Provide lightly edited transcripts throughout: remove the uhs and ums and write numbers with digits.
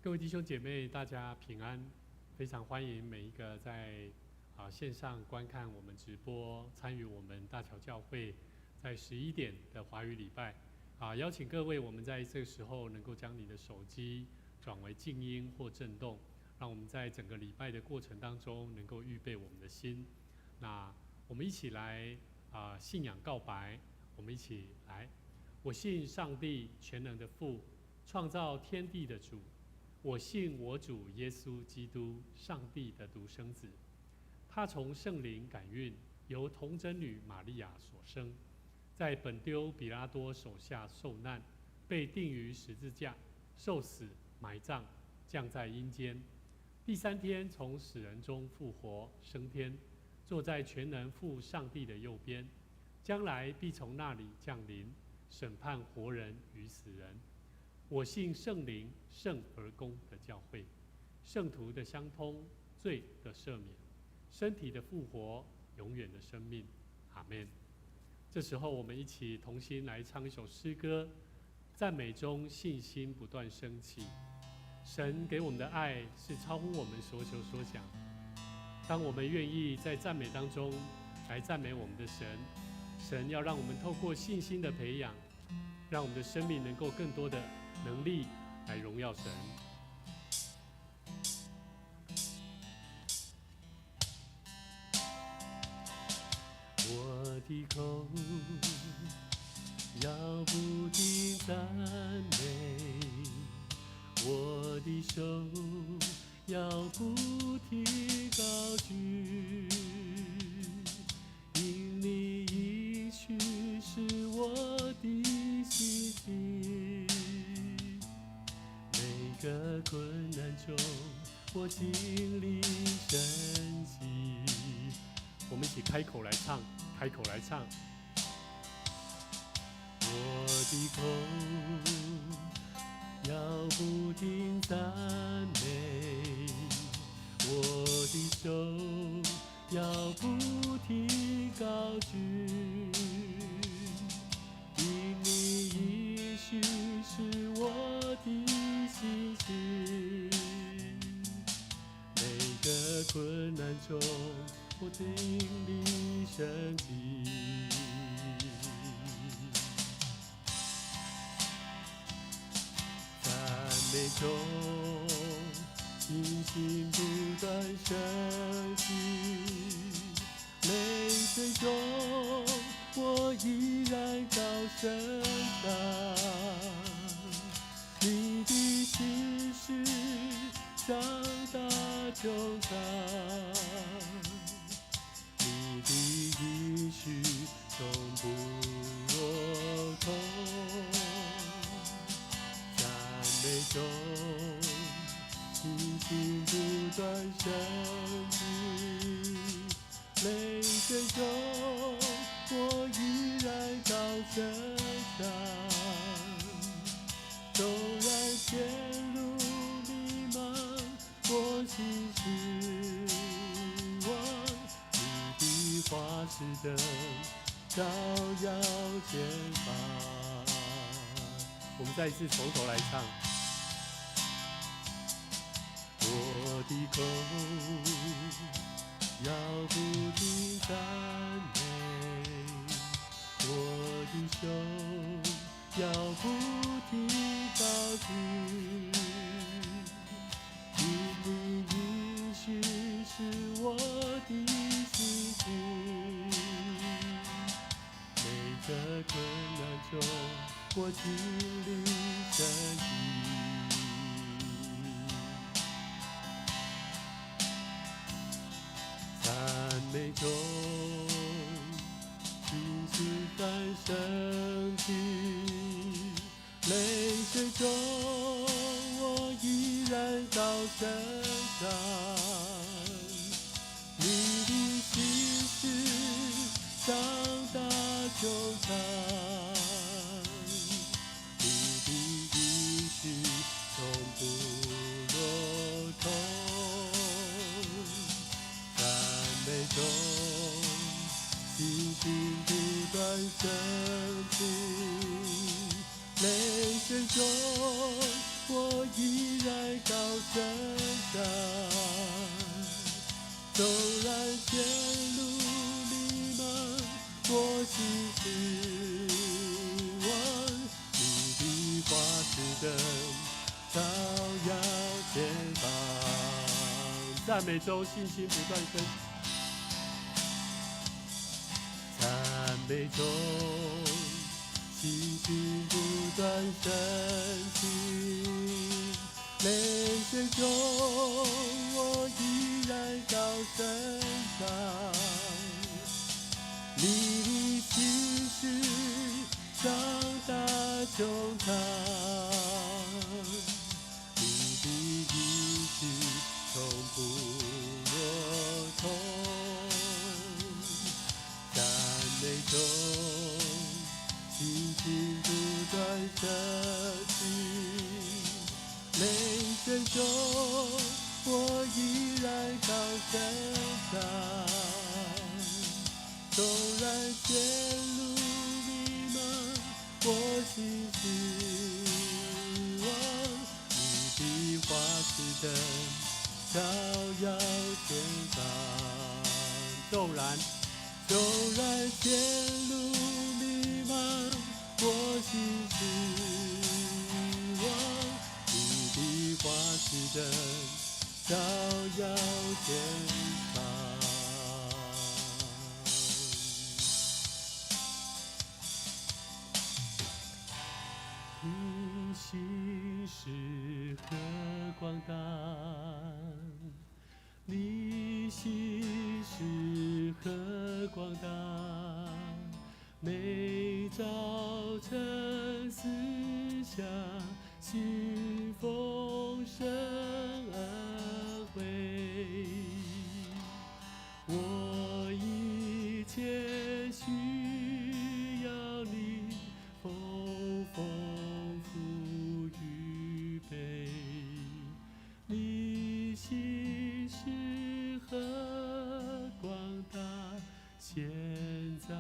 各位弟兄姐妹，大家平安！非常欢迎每一个在线上观看我们直播、参与我们大桥教会在11点的华语礼拜。邀请各位，我们在这个时候能够将你的手机转为静音或震动，让我们在整个礼拜的过程当中能够预备我们的心。那我们一起来信仰告白，我们一起来。我信上帝全能的父，创造天地的主。我信我主耶稣基督，上帝的独生子。他从圣灵感孕，由童贞女玛利亚所生，在本丢比拉多手下受难，被钉于十字架，受死，埋葬，降在阴间。第3天从死人中复活，升天，坐在全能父上帝的右边，将来必从那里降临，审判活人与死人。我信圣灵，圣而公的教会，圣徒的相通，罪的赦免，身体的复活，永远的生命。阿们。这时候，我们一起同心来唱一首诗歌，赞美中信心不断升起。神给我们的爱是超乎我们所求所想。当我们愿意在赞美当中来赞美我们的神，神要让我们透过信心的培养，让我们的生命能够更多的能力来荣耀神。我的口要不停赞美，我的手要不停高举，因你应许是我的信心。每个困难中，我经历神迹。我们一起开口来唱，开口来唱。我的口要不停赞美，我的手要不停高举，因你应许是我的信心。每个困难中，我经历神迹。赞美中，信心不断升起，泪水中，我依然高声唱。你的心事长大就长，你的应许从不落空。赞美中，信心不断升起，泪水中，我依然高声唱。纵然前路迷茫，我心是望，你的话是灯，照耀前方。我们再一次从头来唱。我的口要不停赞美，我的手要不停高举，因你应许是我的信心。每个困难中，我经历神迹。赞美中，信心诞生起，泪水中，我依然高声唱。你的心事长大就长，你的应许从不落空。赞美中，信心不断升起，泪水中，我依然高声唱。纵然前路迷茫，我心是望你的花枝灯照耀前方。赞美中信心不断升起，赞美中信心不断升起，泪水中我依然高声唱。你的心事长大穹苍，你的意志从不落空。赞美中信心不断升起，泪水中我依然高声唱。纵然前路迷茫，我心是望你的花枝灯照耀前方。纵然前路迷茫，我心是望你的花枝灯照耀前方。你心是何广大，你心是何广大，每早晨思想，心丰盛恩惠。我一切需要你丰丰富预备，你心是何广大，现在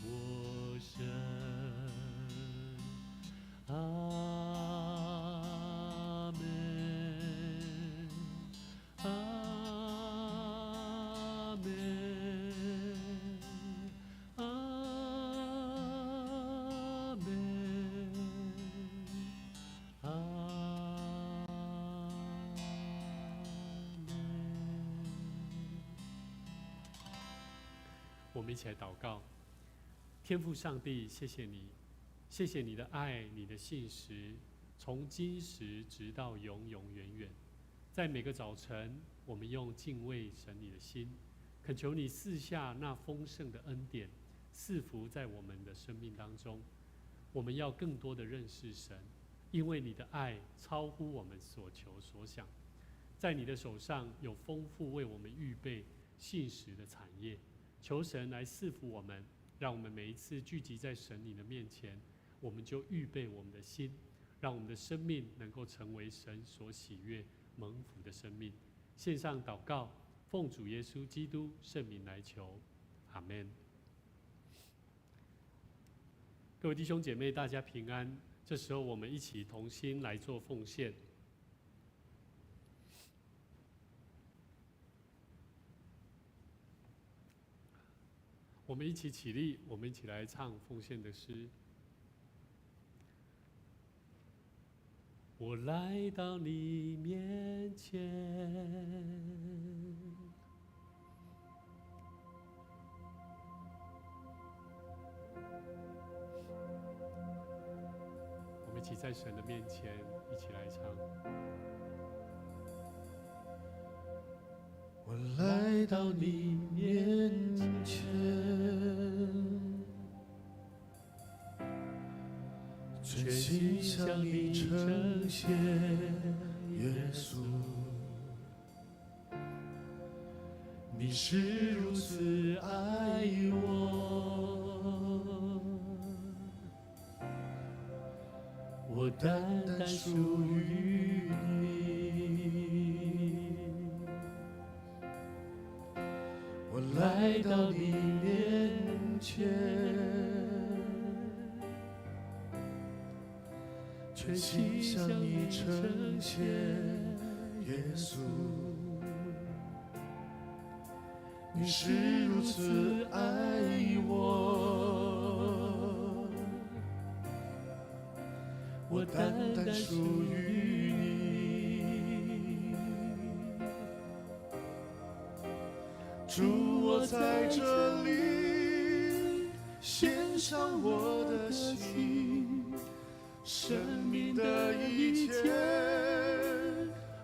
我身。阿门，阿门，阿门，阿门。我们一起来祷告。天父上帝，谢谢你，谢谢你的爱，你的信实，从今时直到永永远远。在每个早晨，我们用敬畏神你的心，恳求你赐下那丰盛的恩典，赐福在我们的生命当中。我们要更多的认识神，因为你的爱超乎我们所求所想。在你的手上有丰富为我们预备信实的产业，求神来赐福我们，让我们每一次聚集在神你的面前，我们就预备我们的心，让我们的生命能够成为神所喜悦蒙福的生命。献上祷告，奉主耶稣基督圣名来求，阿们。各位弟兄姐妹，大家平安。这时候我们一起同心来做奉献。我们一起起立，我们一起来唱奉献的诗。我来到你面前，我们一起在神的面前一起来唱。我来到你面前，全心向你呈现耶稣，你是如此爱我，我单单属于你。我来到你面前，全心向你呈现，耶稣，你是如此爱我，我单单属于你。主，我在这里献上我的心，生命的一切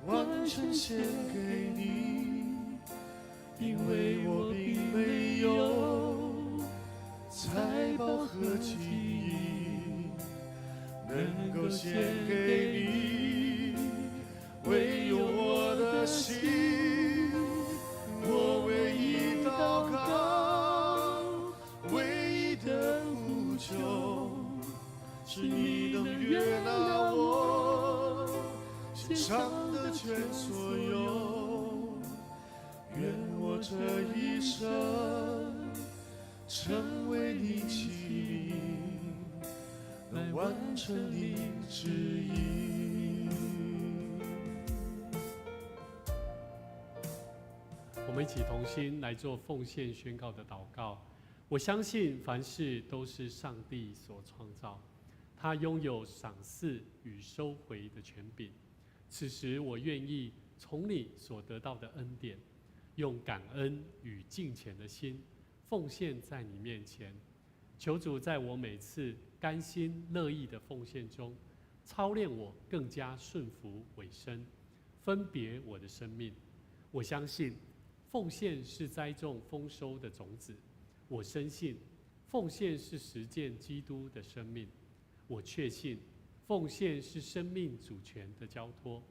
完全献给你，因为我并没有财宝和技艺能够献给你，唯有我的心，我唯一祷告，唯一的呼求，是你能悦纳我献上的全所有，愿我这一生成为你器皿，来完成你旨意。我们一起同心来做奉献宣告的祷告。我相信凡事都是上帝所创造，他拥有赏赐与收回的权柄。此时我愿意从你所得到的恩典，用感恩与敬虔的心奉献在你面前。求主在我每次甘心乐意的奉献中，操练我更加顺服委身，分别我的生命。我相信奉献是栽种丰收的种子，我深信奉献是实践基督的生命，我确信奉献是生命主权的交托。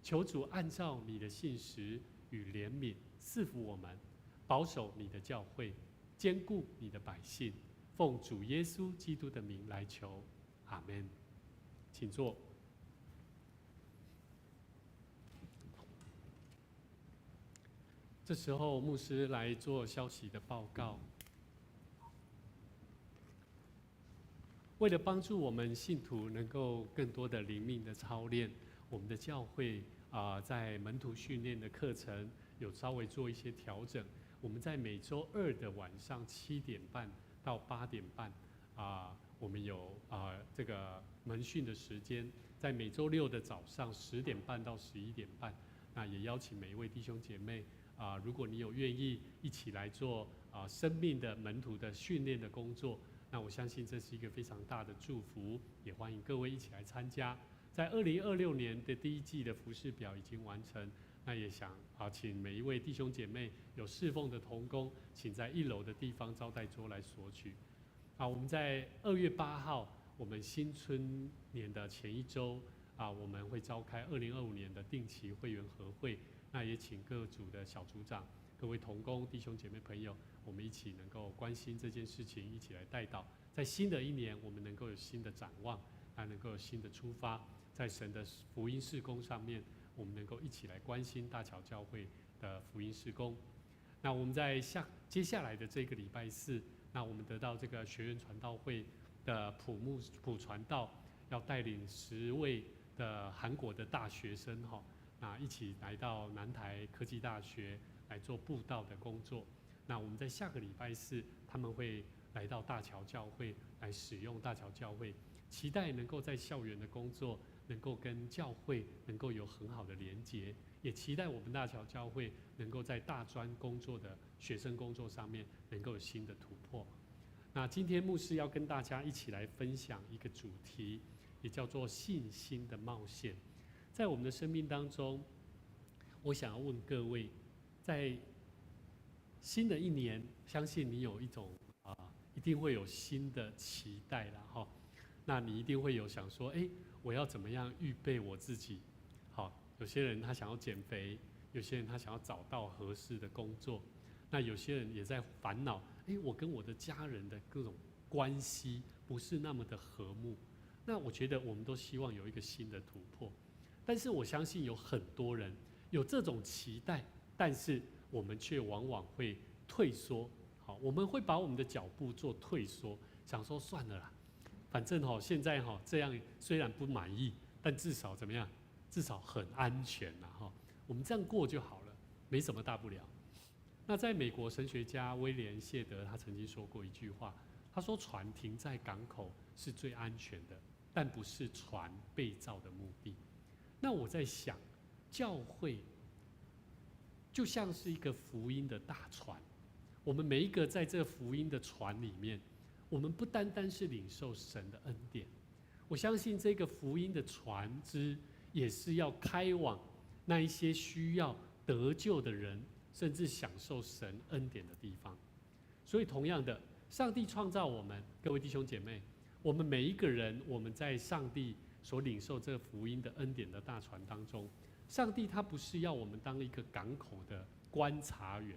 求主按照你的信实与怜悯赐福我们，保守你的教会，坚固你的百姓。奉主耶稣基督的名来求，阿们。请坐。这时候牧师来做消息的报告。为了帮助我们信徒能够更多的灵命的操练，我们的教会在门徒训练的课程有稍微做一些调整。我们在每周二的晚上7点半到8点半我们有这个门训的时间。在每周六的早上10点半到11点半，那也邀请每一位弟兄姐妹如果你有愿意一起来做生命的门徒的训练的工作，那我相信这是一个非常大的祝福，也欢迎各位一起来参加。在2026年的第1季的服事表已经完成，那也想请每一位弟兄姐妹有侍奉的同工，请在1楼的地方招待桌来索取。我们在2月8号，我们新春年的前一周我们会召开2025年的定期会员合会。那也请各组的小组长、各位同工、弟兄姐妹朋友，我们一起能够关心这件事情，一起来代祷。在新的一年，我们能够有新的展望，能够有新的出发。在神的福音事工上面，我们能够一起来关心大桥教会的福音事工。那我们在接下来的这个礼拜4，那我们得到这个学院传道会的普传道，要带领10位的韩国的大学生一起来到南台科技大学来做布道的工作。那我们在下个礼拜4，他们会来到大桥教会来使用大桥教会，期待能够在校园的工作能够跟教会能够有很好的连结，也期待我们大桥教会能够在大专工作的学生工作上面能够有新的突破。那今天牧师要跟大家一起来分享一个主题，也叫做信心的冒险。在我们的生命当中，我想要问各位，在新的一年，相信你有一种一定会有新的期待啦哈。那你一定会有想说，我要怎么样预备我自己？好，有些人他想要减肥，有些人他想要找到合适的工作，那有些人也在烦恼，我跟我的家人的各种关系不是那么的和睦。那我觉得我们都希望有一个新的突破。但是我相信有很多人有这种期待，但是我们却往往会退缩。好，我们会把我们的脚步做退缩，想说算了啦，反正现在这样虽然不满意，但至少怎么样？至少很安全啦我们这样过就好了，没什么大不了。那在美国神学家威廉谢德他曾经说过一句话，他说船停在港口是最安全的，但不是船被造的目的。那我在想，教会就像是一个福音的大船，我们每一个在这福音的船里面，我们不单单是领受神的恩典，我相信这个福音的船只也是要开往那一些需要得救的人，甚至享受神恩典的地方。所以同样的，上帝创造我们，各位弟兄姐妹，我们每一个人，我们在上帝所领受这福音的恩典的大船当中，上帝他不是要我们当一个港口的观察员，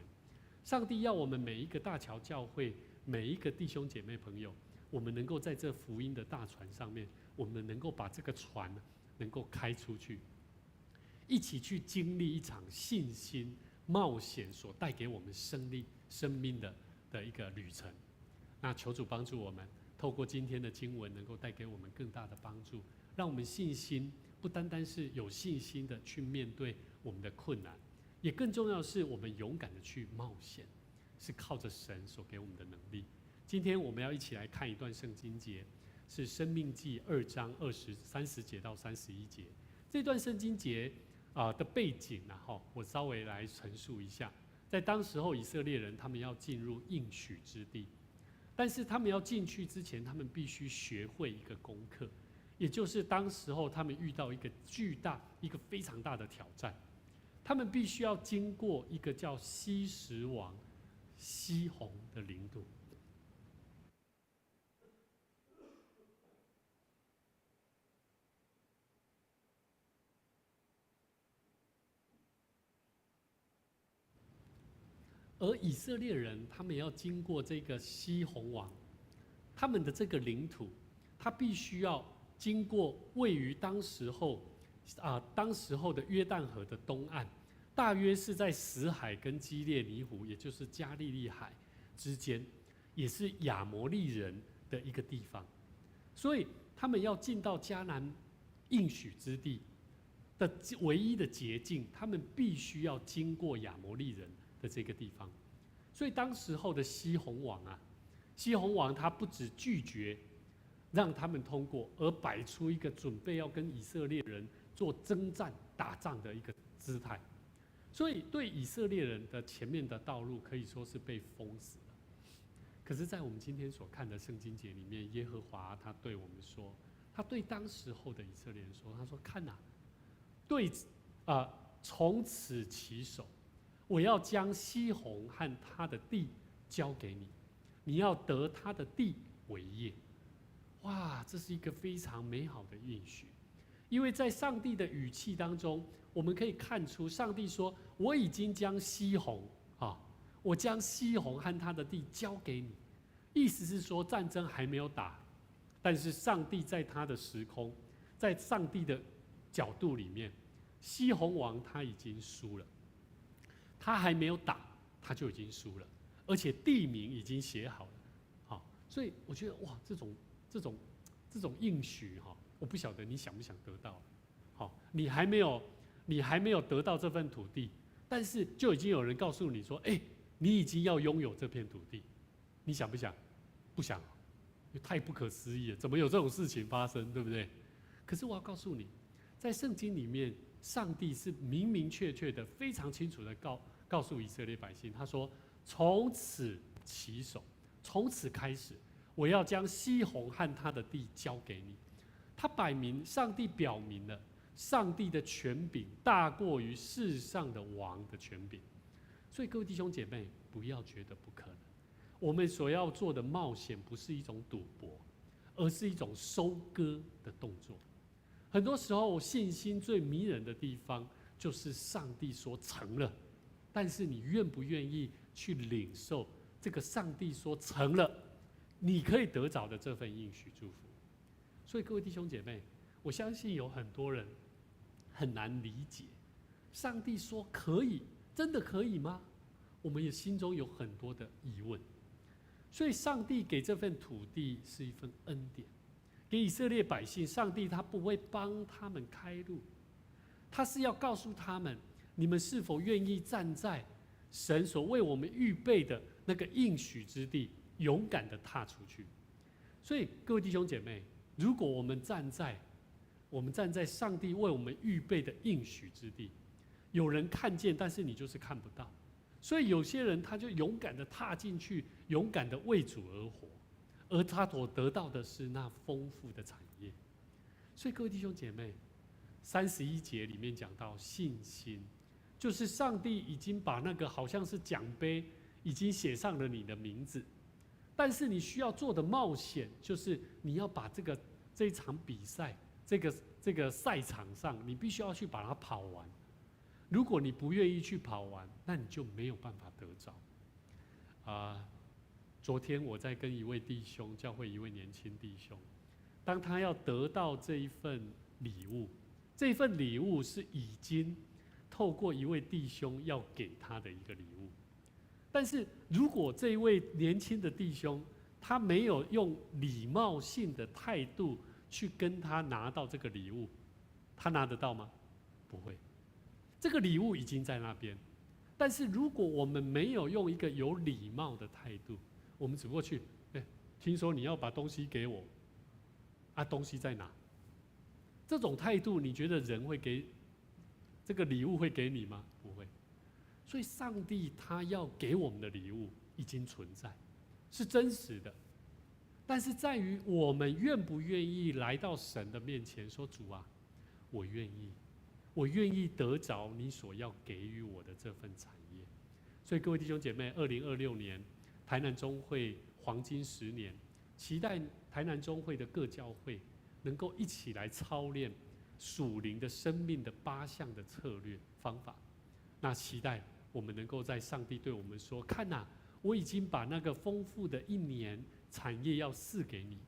上帝要我们每一个大桥教会，每一个弟兄姐妹朋友，我们能够在这福音的大船上面，我们能够把这个船能够开出去，一起去经历一场信心冒险所带给我们生命的一个旅程。那求主帮助我们，透过今天的经文，能够带给我们更大的帮助，让我们信心不单单是有信心的去面对我们的困难，也更重要的是我们勇敢的去冒险，是靠着神所给我们的能力。今天我们要一起来看一段圣经节，是申命记2章30节到31节。这段圣经节的背景我稍微来陈述一下。在当时候以色列人他们要进入应许之地，但是他们要进去之前，他们必须学会一个功课，也就是当时候他们遇到一个一个非常大的挑战，他们必须要经过一个叫西什王西宏的领土。而以色列人他们要经过这个西宏王，他们的这个领土，他必须要经过位于当时候的约旦河的东岸，大约是在死海跟基列尼湖，也就是加利利海之间，也是亚摩利人的一个地方。所以他们要进到迦南应许之地的唯一的捷径，他们必须要经过亚摩利人的这个地方。所以当时候的西宏王他不只拒绝让他们通过，而摆出一个准备要跟以色列人做征战打仗的一个姿态。所以对以色列人的前面的道路可以说是被封死了。可是在我们今天所看的圣经节里面，耶和华他对我们说，他对当时候的以色列人说，他说看从此起手，我要将西宏和他的地交给你，你要得他的地为业。哇，这是一个非常美好的应许，因为在上帝的语气当中，我们可以看出上帝说，我已经将西宏我将西宏和他的地交给你。意思是说战争还没有打，但是上帝在他的时空，在上帝的角度里面，西宏王他已经输了，他还没有打他就已经输了，而且地名已经写好了。所以我觉得哇，这种应许我不晓得你想不想得到。你还没有得到这份土地，但是就已经有人告诉你说，你已经要拥有这片土地，你想不想？不想，太不可思议了，怎么有这种事情发生，对不对？可是我要告诉你，在圣经里面，上帝是明明确确的、非常清楚的告诉以色列百姓，他说：从此起手，从此开始，我要将西宏和他的地交给你。他上帝表明了，上帝的权柄大过于世上的王的权柄。所以各位弟兄姐妹，不要觉得不可能。我们所要做的冒险不是一种赌博，而是一种收割的动作。很多时候，信心最迷人的地方，就是上帝说成了，但是你愿不愿意去领受这个上帝说成了，你可以得着的这份应许祝福？所以各位弟兄姐妹，我相信有很多人很难理解，上帝说可以，真的可以吗？我们也心中有很多的疑问。所以上帝给这份土地是一份恩典，给以色列百姓，上帝他不会帮他们开路，他是要告诉他们：你们是否愿意站在神所为我们预备的那个应许之地，勇敢的踏出去？所以，各位弟兄姐妹，如果我们站在上帝为我们预备的应许之地，有人看见，但是你就是看不到。所以有些人他就勇敢的踏进去，勇敢的为主而活，而他所得到的是那丰富的产业。所以各位弟兄姐妹，31节里面讲到信心，就是上帝已经把那个好像是奖杯，已经写上了你的名字，但是你需要做的冒险，就是你要把这一场比赛，这个赛场上，你必须要去把它跑完。如果你不愿意去跑完，那你就没有办法得着。昨天我在跟一位弟兄，教会一位年轻弟兄，当他要得到这一份礼物，这份礼物是已经透过一位弟兄要给他的一个礼物。但是如果这一位年轻的弟兄，他没有用礼貌性的态度去跟他拿到这个礼物，他拿得到吗？不会。这个礼物已经在那边，但是如果我们没有用一个有礼貌的态度，我们只不过去，听说你要把东西给我，东西在哪？这种态度，你觉得人会给这个礼物会给你吗？不会。所以上帝他要给我们的礼物已经存在，是真实的，但是在于我们愿不愿意来到神的面前说：主啊，我愿意。我愿意得着你所要给予我的这份产业。所以各位弟兄姐妹，2026年台南中会黄金10年，期待台南中会的各教会能够一起来操练属灵的生命的8项的策略方法。那期待我们能够在上帝对我们说：看啊，我已经把那个丰富的1年产业要赐给你，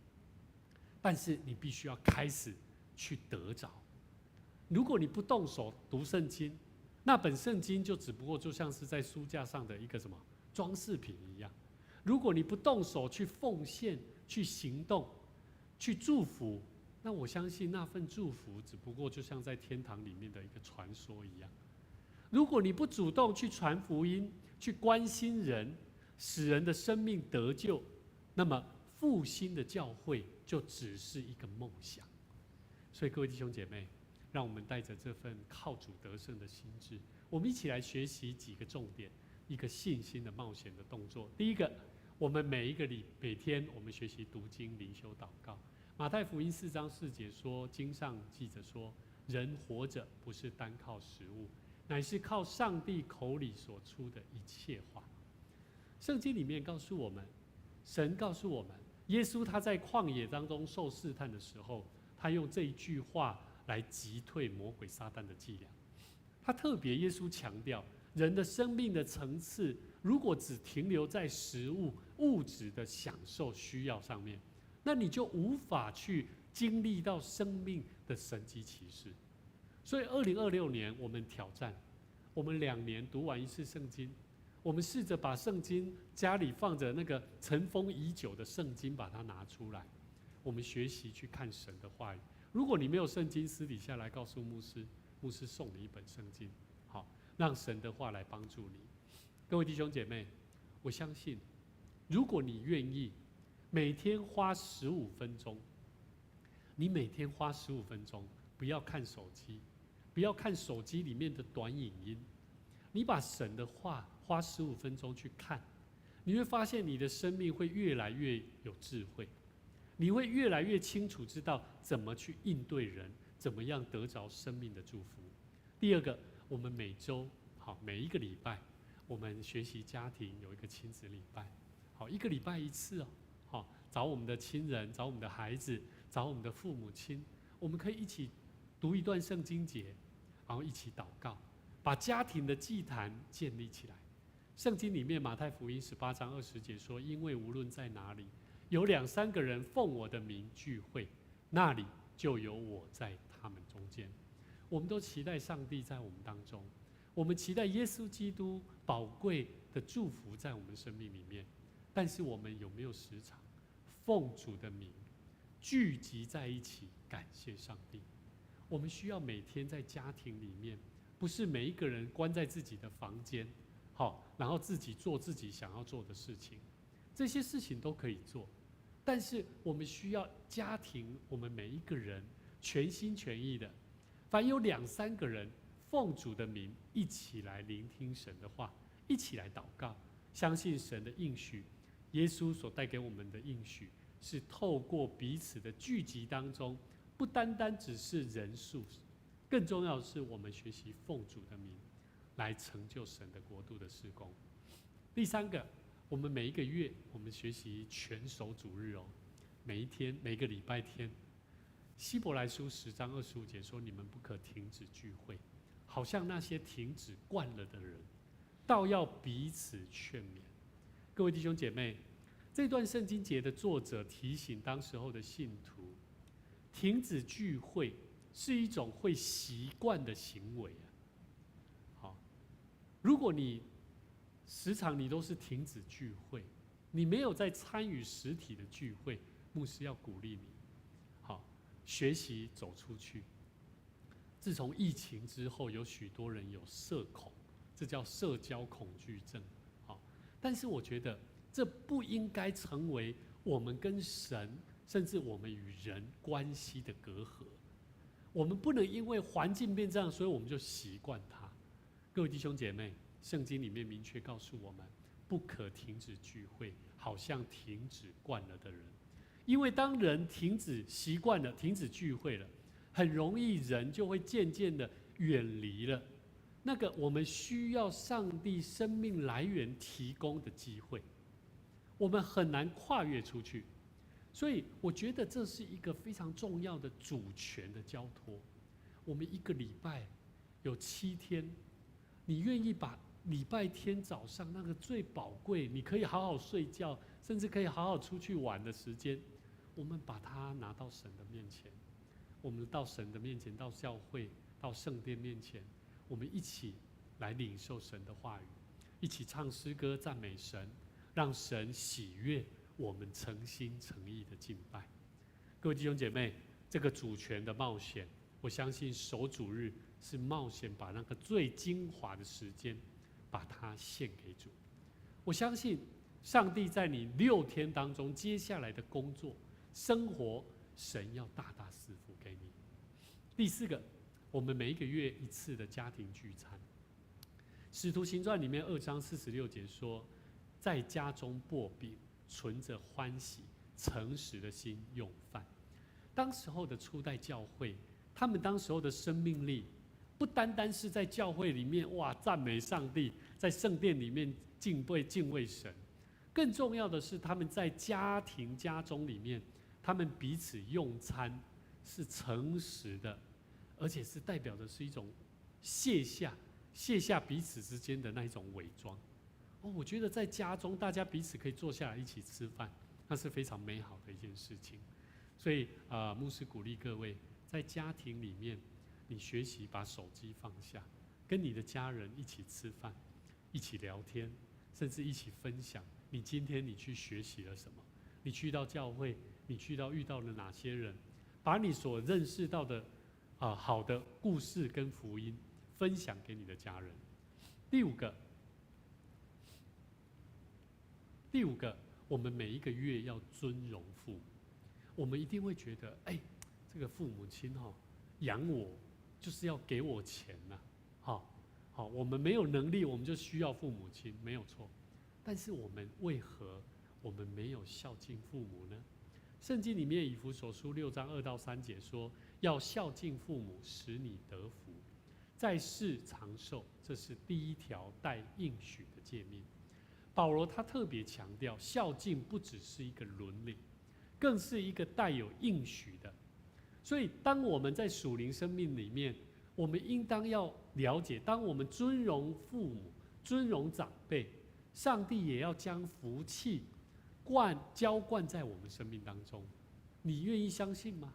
但是你必须要开始去得着。如果你不动手读圣经，那本圣经就只不过就像是在书架上的一个什么装饰品一样。如果你不动手去奉献、去行动、去祝福，那我相信那份祝福只不过就像在天堂里面的一个传说一样。如果你不主动去传福音、去关心人，使人的生命得救，那么复兴的教会就只是一个梦想。所以各位弟兄姐妹，让我们带着这份靠主得胜的心志，我们一起来学习几个重点，一个信心的冒险的动作。第一个，我们每天我们学习读经、灵修、祷告。马太福音4章4节说，经上记着说，人活着不是单靠食物，乃是靠上帝口里所出的一切话。圣经里面告诉我们，神告诉我们，耶稣他在旷野当中受试探的时候，他用这一句话来击退魔鬼撒旦的伎俩。他特别，耶稣强调，人的生命的层次，如果只停留在食物、物质的享受需要上面，那你就无法去经历到生命的神迹奇事。所以2026年我们挑战，我们2年读完1次圣经，我们试着把圣经家里放着那个尘封已久的圣经，把它拿出来，我们学习去看神的话语。如果你没有圣经，私底下来告诉牧师，牧师送你一本圣经，好，让神的话来帮助你。各位弟兄姐妹，我相信，如果你愿意每天花15分钟，你每天花15分钟，不要看手机，不要看手机里面的短影音，你把神的话花15分钟去看，你会发现你的生命会越来越有智慧，你会越来越清楚知道怎么去应对人，怎么样得着生命的祝福。第二个，我们每周每一个礼拜，我们学习家庭有一个亲子礼拜，一个礼拜1次哦，找我们的亲人，找我们的孩子，找我们的父母亲，我们可以一起读一段圣经节，然后一起祷告，把家庭的祭坛建立起来。圣经里面马太福音18章20节说，因为无论在哪里有2、3个人奉我的名聚会，那里就有我在他们中间。我们都期待上帝在我们当中，我们期待耶稣基督宝贵的祝福在我们生命里面，但是我们有没有时常奉主的名聚集在一起，感谢上帝。我们需要每天在家庭里面，不是每一个人关在自己的房间，好，然后自己做自己想要做的事情，这些事情都可以做，但是我们需要家庭，我们每一个人全心全意的，凡有2、3个人奉主的名一起来聆听神的话，一起来祷告，相信神的应许，耶稣所带给我们的应许，是透过彼此的聚集当中，不单单只是人数，更重要的是我们学习奉主的名来成就神的国度的事工。第3个，我们每一个月我们学习全守主日哦，每一天每个礼拜天，希伯来书10章25节说，你们不可停止聚会，好像那些停止惯了的人，倒要彼此劝勉。各位弟兄姐妹，这段圣经节的作者提醒当时候的信徒，停止聚会是一种会习惯的行为啊。好，如果你时常你都是停止聚会，你没有在参与实体的聚会，牧师要鼓励你，好，学习走出去。自从疫情之后，有许多人有社恐，这叫社交恐惧症。好，但是我觉得这不应该成为我们跟神，甚至我们与人关系的隔阂。我们不能因为环境变这样，所以我们就习惯它。各位弟兄姐妹，圣经里面明确告诉我们，不可停止聚会，好像停止惯了的人。因为当人停止习惯了，停止聚会了，很容易人就会渐渐的远离了那个我们需要上帝生命来源提供的机会，我们很难跨越出去。所以我觉得这是一个非常重要的主权的交托。我们一个礼拜有7天，你愿意把礼拜天早上那个最宝贵，你可以好好睡觉，甚至可以好好出去玩的时间，我们把它拿到神的面前，我们到神的面前，到教会，到圣殿面前，我们一起来领受神的话语，一起唱诗歌赞美神，让神喜悦我们诚心诚意的敬拜。各位弟兄姐妹，这个主权的冒险，我相信守主日是冒险把那个最精华的时间把它献给主。我相信上帝在你6天当中接下来的工作生活，神要大大赐福给你。第4个，我们每一个月1次的家庭聚餐。使徒行传里面2章46节说，在家中擘饼，存着欢喜诚实的心用饭。当时候的初代教会，他们当时候的生命力不单单是在教会里面哇赞美上帝，在圣殿里面敬畏神，更重要的是他们在家庭家中里面，他们彼此用餐是诚实的，而且是代表的是一种卸下彼此之间的那一种伪装。我觉得在家中大家彼此可以坐下来一起吃饭，那是非常美好的一件事情。所以牧师鼓励各位，在家庭里面，你学习把手机放下，跟你的家人一起吃饭，一起聊天，甚至一起分享你今天你去学习了什么，你去到教会，你遇到了哪些人，把你所认识到的好的故事跟福音分享给你的家人。第五个，我们每一个月要尊荣父母。我们一定会觉得，这个父母亲养我就是要给我钱呐，好，我们没有能力，我们就需要父母亲，没有错。但是为何我们没有孝敬父母呢？圣经里面以弗所书6章2到3节说，要孝敬父母，使你得福，在世长寿，这是第1条带应许的诫命。保罗他特别强调，孝敬不只是一个伦理，更是一个带有应许的。所以当我们在属灵生命里面，我们应当要了解，当我们尊荣父母、尊荣长辈，上帝也要将福气浇灌在我们生命当中。你愿意相信吗？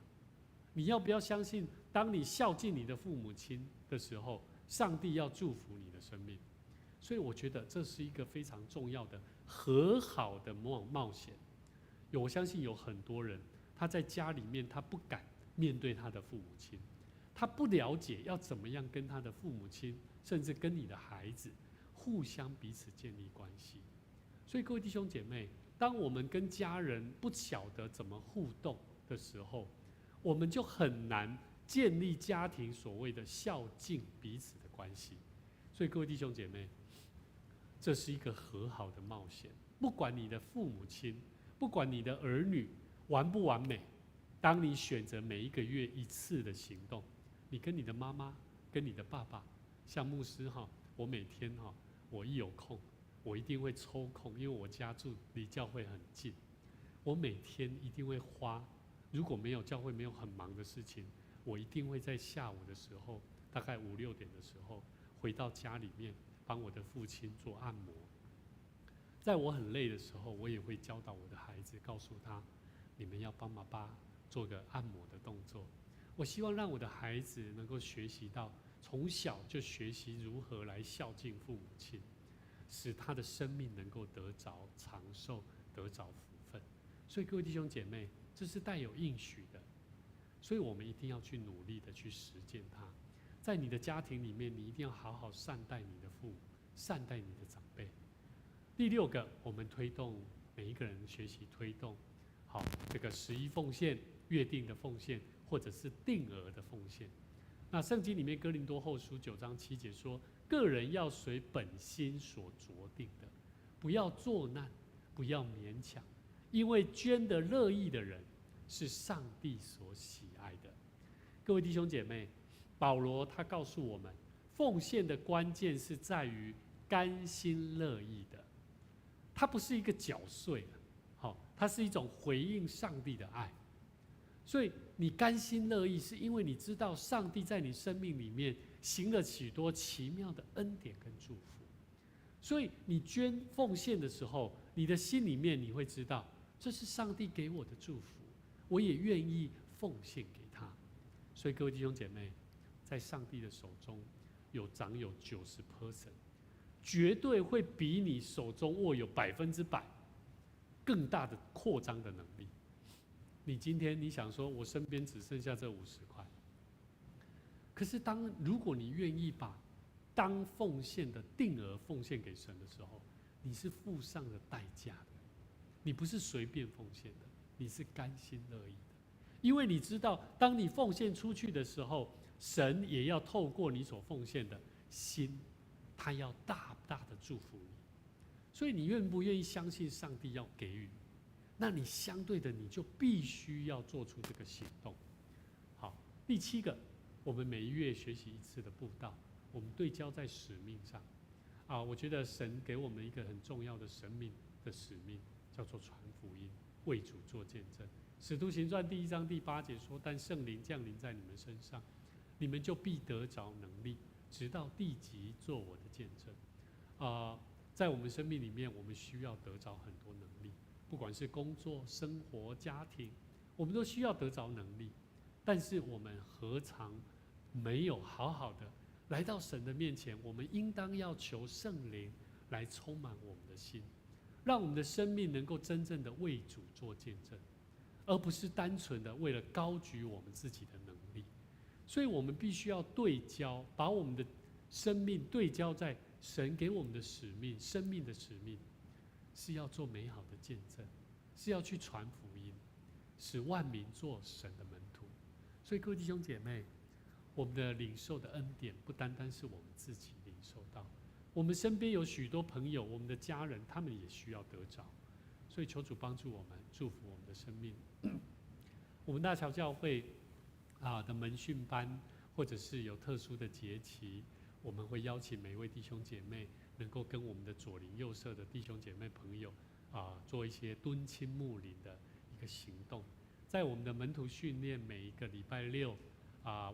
你要不要相信，当你孝敬你的父母亲的时候，上帝要祝福你的生命？所以我觉得这是一个非常重要的和好的冒险。我相信有很多人他在家里面他不敢面对他的父母亲，他不了解要怎么样跟他的父母亲，甚至跟你的孩子互相彼此建立关系。所以各位弟兄姐妹，当我们跟家人不晓得怎么互动的时候，我们就很难建立家庭所谓的孝敬彼此的关系。所以各位弟兄姐妹，这是一个和好的冒险。不管你的父母亲，不管你的儿女完不完美，当你选择每一个月一次的行动，你跟你的妈妈、跟你的爸爸，像牧师我每天我一有空，我一定会抽空，因为我家住离教会很近，我每天一定会花，如果没有教会没有很忙的事情，我一定会在下午的时候，大概5、6点的时候，回到家里面帮我的父亲做按摩。在我很累的时候，我也会教导我的孩子，告诉他，你们要帮爸爸做个按摩的动作。我希望让我的孩子能够学习到，从小就学习如何来孝敬父母亲，使他的生命能够得着长寿，得着福分。所以各位弟兄姐妹，这是带有应许的，所以我们一定要去努力的去实践它。在你的家庭里面，你一定要好好善待你的父母，善待你的长辈。第6个，我们推动每一个人学习推动这个11奉献、约定的奉献，或者是定额的奉献。那圣经里面哥林多后书9章7节说，个人要随本心所酌定的，不要作难，不要勉强，因为捐得乐意的人是上帝所喜爱的。各位弟兄姐妹，保罗他告诉我们，奉献的关键是在于甘心乐意的，它不是一个缴税的，它是一种回应上帝的爱。所以你甘心乐意，是因为你知道上帝在你生命里面行了许多奇妙的恩典跟祝福。所以你捐奉献的时候，你的心里面你会知道，这是上帝给我的祝福，我也愿意奉献给他。所以各位弟兄姐妹，在上帝的手中掌有90%，绝对会比你手中握有100%更大的扩张的能力。你今天你想说，我身边只剩下这50块，可是如果你愿意把当奉献的定额奉献给神的时候，你是付上了代价的，你不是随便奉献的，你是甘心乐意的，因为你知道，当你奉献出去的时候，神也要透过你所奉献的心，他要大大的祝福你。所以你愿不愿意相信上帝要给予？那你相对的，你就必须要做出这个行动。好，第7个，我们每月学习1次的布道，我们对焦在使命上。我觉得神给我们一个很重要的神命的使命，叫做传福音，为主做见证。使徒行传第1章第8节说：“但圣灵降临在你们身上，你们就必得着能力，直到地极做我的见证。”在我们生命里面，我们需要得着很多能力。不管是工作、生活、家庭，我们都需要得着能力，但是我们何尝没有好好的来到神的面前？我们应当要求圣灵来充满我们的心，让我们的生命能够真正的为主做见证，而不是单纯的为了高举我们自己的能力。所以我们必须要对焦，把我们的生命对焦在神给我们的使命，生命的使命是要做美好的见证，是要去传福音，使万民做神的门徒。所以各位弟兄姐妹，我们的领受的恩典不单单是我们自己领受到，我们身边有许多朋友，我们的家人，他们也需要得着。所以求主帮助我们，祝福我们的生命。我们大桥教会的门训班，或者是有特殊的节期，我们会邀请每一位弟兄姐妹能够跟我们的左邻右舍的弟兄姐妹朋友做一些敦亲睦邻的一个行动。在我们的门徒训练，每一个礼拜6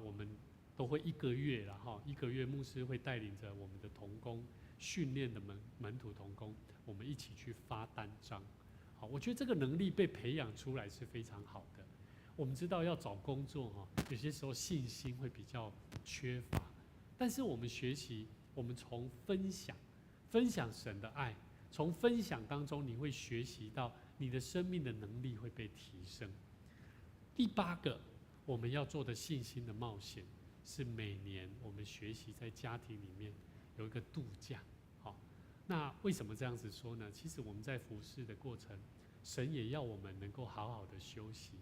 我们都会1个月，然后1个月牧师会带领着我们的同工训练的门徒同工，我们一起去发单张。好，我觉得这个能力被培养出来是非常好的。我们知道要找工作有些时候信心会比较缺乏，但是我们学习，我们从分享神的爱，从分享当中你会学习到你的生命的能力会被提升。第8个，我们要做的信心的冒险，是每年我们学习在家庭里面有一个度假。好，那为什么这样子说呢？其实我们在服事的过程，神也要我们能够好好的休息。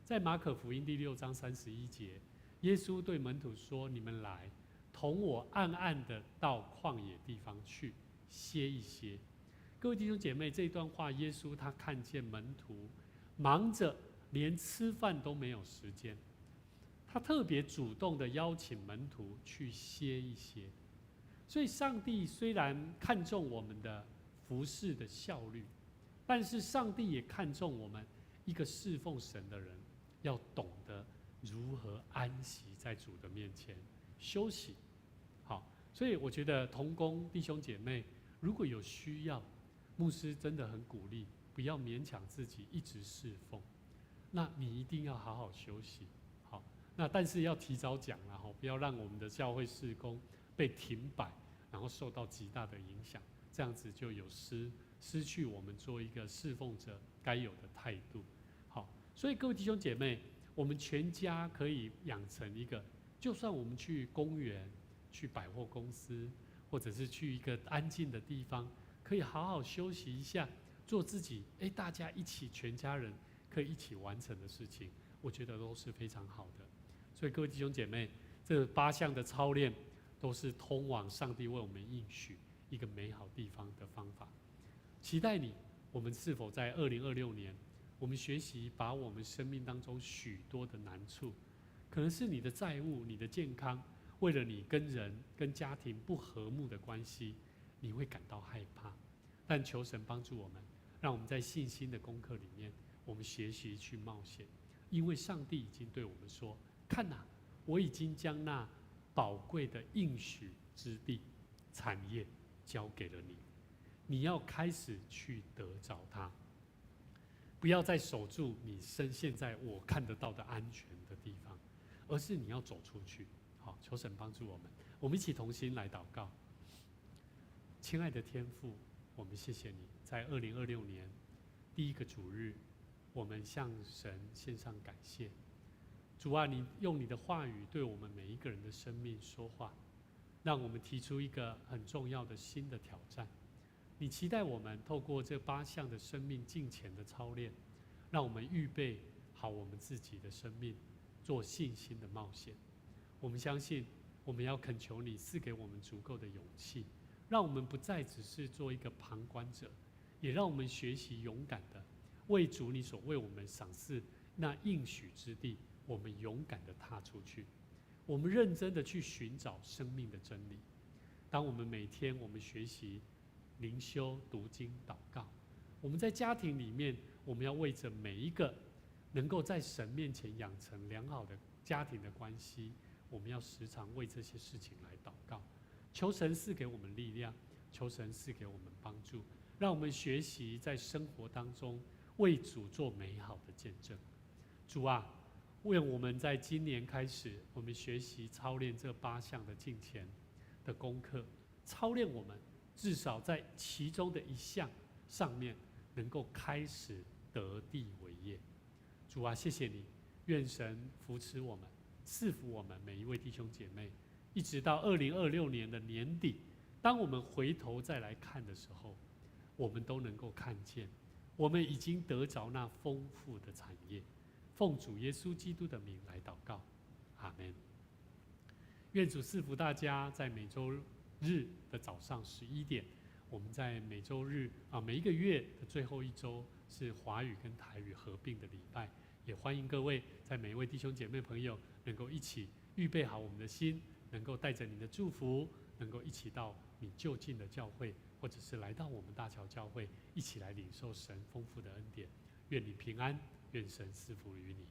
在马可福音第6章31节，耶稣对门徒说：“你们来，同我暗暗的到旷野地方去歇一歇。”各位弟兄姐妹，这一段话，耶稣他看见门徒忙着连吃饭都没有时间，他特别主动的邀请门徒去歇一歇。所以上帝虽然看重我们的服事的效率，但是上帝也看重我们一个侍奉神的人要懂得如何安息在主的面前休息。好，所以我觉得同工弟兄姐妹如果有需要，牧师真的很鼓励，不要勉强自己一直侍奉，那你一定要好好休息。好，那但是要提早讲啦，不要让我们的教会事工被停摆，然后受到极大的影响，这样子就有失去我们做一个侍奉者该有的态度。好，所以各位弟兄姐妹，我们全家可以养成一个，就算我们去公园、去百货公司，或者是去一个安静的地方，可以好好休息一下，做自己大家一起全家人可以一起完成的事情，我觉得都是非常好的。所以各位弟兄姐妹，这8项的操练都是通往上帝为我们应许一个美好地方的方法。期待你，我们是否在2026年，我们学习把我们生命当中许多的难处，可能是你的债务、你的健康，为了你跟人、跟家庭不和睦的关系，你会感到害怕。但求神帮助我们，让我们在信心的功课里面，我们学习去冒险，因为上帝已经对我们说：“看哪，我已经将那宝贵的应许之地、产业交给了你，你要开始去得着它，不要再守住你深陷在我看得到的安全的地方，而是你要走出去。”好，求神帮助我们，我们一起同心来祷告。亲爱的天父，我们谢谢你，在2026年第1个主日，我们向神献上感谢。主啊，你用你的话语对我们每一个人的生命说话，让我们提出一个很重要的新的挑战。你期待我们透过这8项的生命敬虔的操练，让我们预备好我们自己的生命，做信心的冒险。我们相信，我们要恳求你赐给我们足够的勇气，让我们不再只是做一个旁观者，也让我们学习勇敢的为主你所为我们赏赐那应许之地，我们勇敢的踏出去，我们认真的去寻找生命的真理。当我们每天我们学习灵修、读经、祷告，我们在家庭里面，我们要为着每一个能够在神面前养成良好的家庭的关系，我们要时常为这些事情来祷告，求神赐给我们力量，求神赐给我们帮助，让我们学习在生活当中为主做美好的见证。主啊，愿我们在今年开始，我们学习操练这8项的敬虔的功课，操练我们至少在其中的1项上面能够开始得地为业。主啊，谢谢你，愿神扶持我们，赐福我们每一位弟兄姐妹，一直到2026年的年底，当我们回头再来看的时候，我们都能够看见，我们已经得着那丰富的产业。奉主耶稣基督的名来祷告，阿们。愿主赐福大家，在每周日的早上11点，我们在每周日每一个月的最后1周是华语跟台语合并的礼拜，也欢迎各位在每一位弟兄姐妹朋友能够一起预备好我们的心，能够带着你的祝福，能够一起到你就近的教会，或者是来到我们大桥教会，一起来领受神丰富的恩典。愿你平安，愿神赐福于你。